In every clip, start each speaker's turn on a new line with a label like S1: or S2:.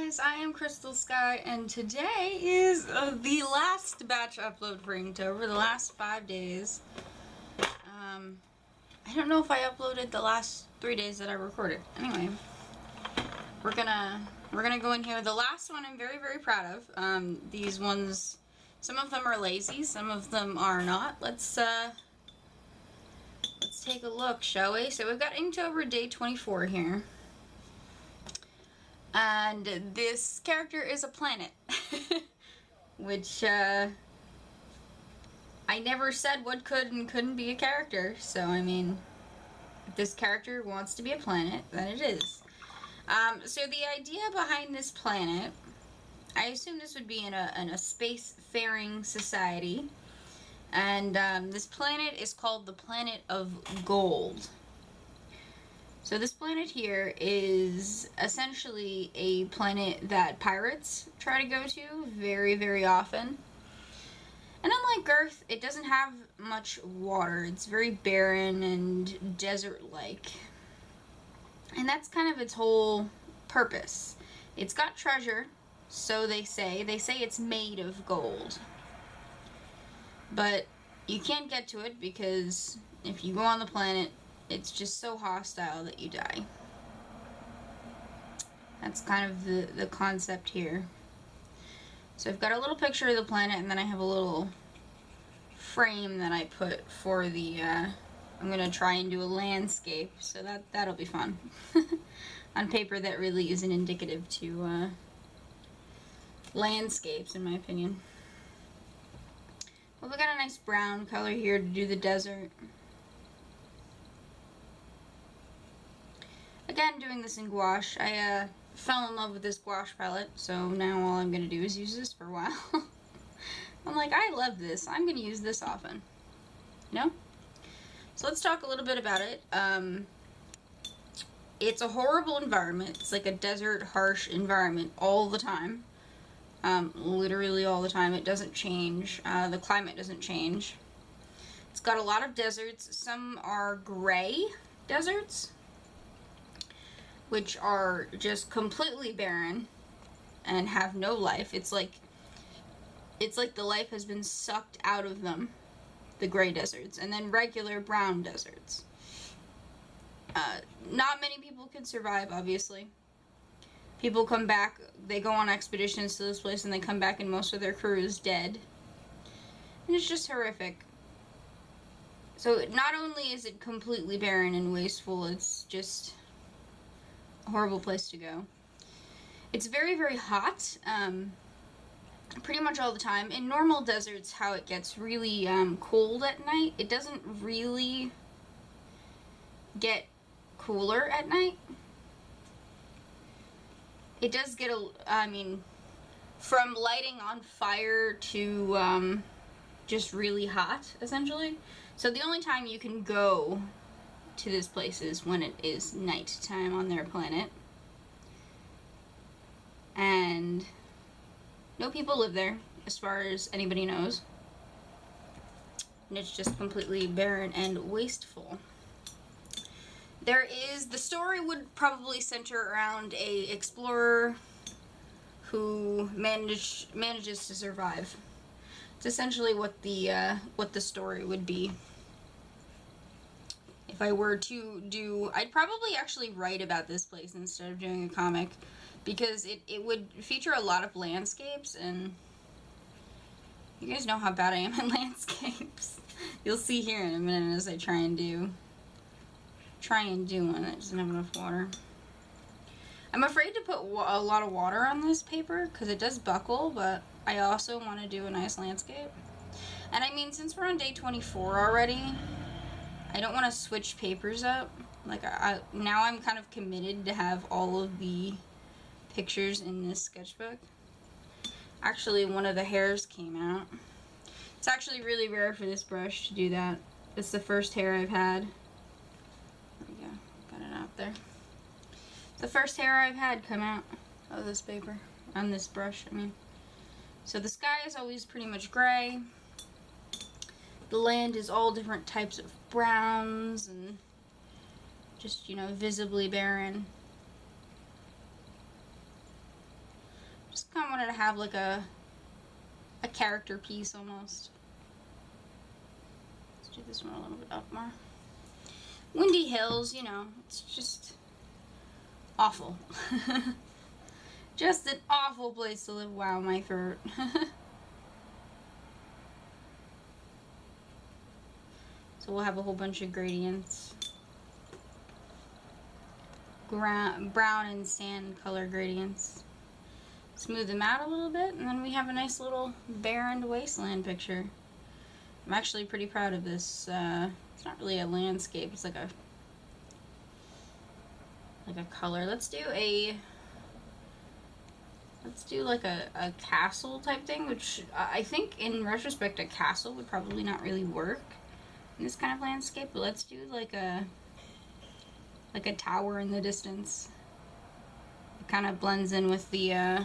S1: guys, I am Crystal Sky, and today is the last batch upload for Inktober, the last 5 days. I don't know if I uploaded the last 3 days that I recorded. Anyway, we're gonna go in here. The last one I'm very, very proud of. These ones, some of them are lazy, some of them are not. Let's take a look, shall we? So we've got Inktober day 24 here. And this character is a planet, which I never said what could and couldn't be a character, so I mean, if this character wants to be a planet, then it is. So the idea behind this planet, I assume this would be in a space-faring society, and this planet is called the Planet of Gold. So this planet here is essentially a planet that pirates try to go to very, very often. And unlike Earth, it doesn't have much water. It's very barren and desert-like. And that's kind of its whole purpose. It's got treasure, so they say. They say it's made of gold. But you can't get to it because if you go on the planet, it's just so hostile that you die. That's kind of the concept here. So I've got a little picture of the planet, and then I have a little frame that I put for the, I'm going to try and do a landscape, so that'll be fun. On paper that really isn't indicative to landscapes, in my opinion. Well, we got a nice brown color here to do the desert. Again, doing this in gouache. I fell in love with this gouache palette, so now all I'm going to do is use this for a while. I'm like, I love this. I'm going to use this often. You know? So let's talk a little bit about it. It's a horrible environment. It's like a desert, harsh environment all the time. Literally all the time. It doesn't change. The climate doesn't change. It's got a lot of deserts. Some are gray deserts, which are just completely barren and have no life. It's like the life has been sucked out of them, the gray deserts, and then regular brown deserts. Not many people can survive, obviously. People come back, they go on expeditions to this place, and they come back and most of their crew is dead. And it's just horrific. So not only is it completely barren and wasteful, it's just a horrible place to go. It's very, very hot, pretty much all the time. In normal deserts, how it gets really cold at night, it doesn't really get cooler at night. It does get I mean, from lighting on fire to just really hot, essentially. So the only time you can go to this place is when it is nighttime on their planet. And no people live there, as far as anybody knows. And it's just completely barren and wasteful. The story would probably center around a explorer who manages to survive. It's essentially what the story would be. If I were to do, I'd probably actually write about this place instead of doing a comic, because it would feature a lot of landscapes, and you guys know how bad I am at landscapes. You'll see here in a minute as I try and do one that doesn't have enough water. I'm afraid to put a lot of water on this paper because it does buckle, but I also want to do a nice landscape. And I mean, since we're on day 24 already, I don't want to switch papers up. Like, now I'm kind of committed to have all of the pictures in this sketchbook. Actually, one of the hairs came out. It's actually really rare for this brush to do that. It's the first hair I've had. There we go. Got it out there. The first hair I've had come out of this paper. On this brush, I mean. So the sky is always pretty much gray. The land is all different types of browns and just, you know, visibly barren. Just kind of wanted to have like a character piece almost. Let's do this one a little bit up more. Windy Hills, you know, it's just awful. Just an awful place to live. Wow, my throat. So we'll have a whole bunch of gradients. Brown and sand color gradients. Smooth them out a little bit, and then we have a nice little barren wasteland picture. I'm actually pretty proud of this. It's not really a landscape, it's like a color. Let's do like a castle type thing, which I think in retrospect a castle would probably not really work in this kind of landscape, but let's do like a tower in the distance. It kind of blends in with the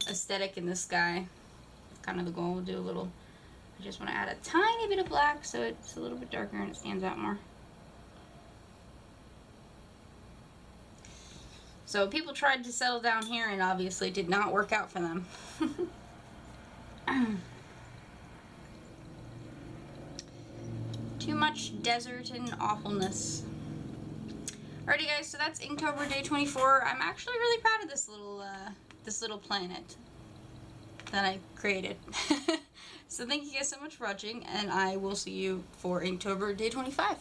S1: aesthetic in the sky. Kind of the goal. We'll do a little, I just want to add a tiny bit of black so it's a little bit darker and it stands out more. So people tried to settle down here and obviously did not work out for them. Too much desert and awfulness. Alrighty guys, so that's Inktober day 24. I'm actually really proud of this little planet that I created. So thank you guys so much for watching, and I will see you for Inktober day 25.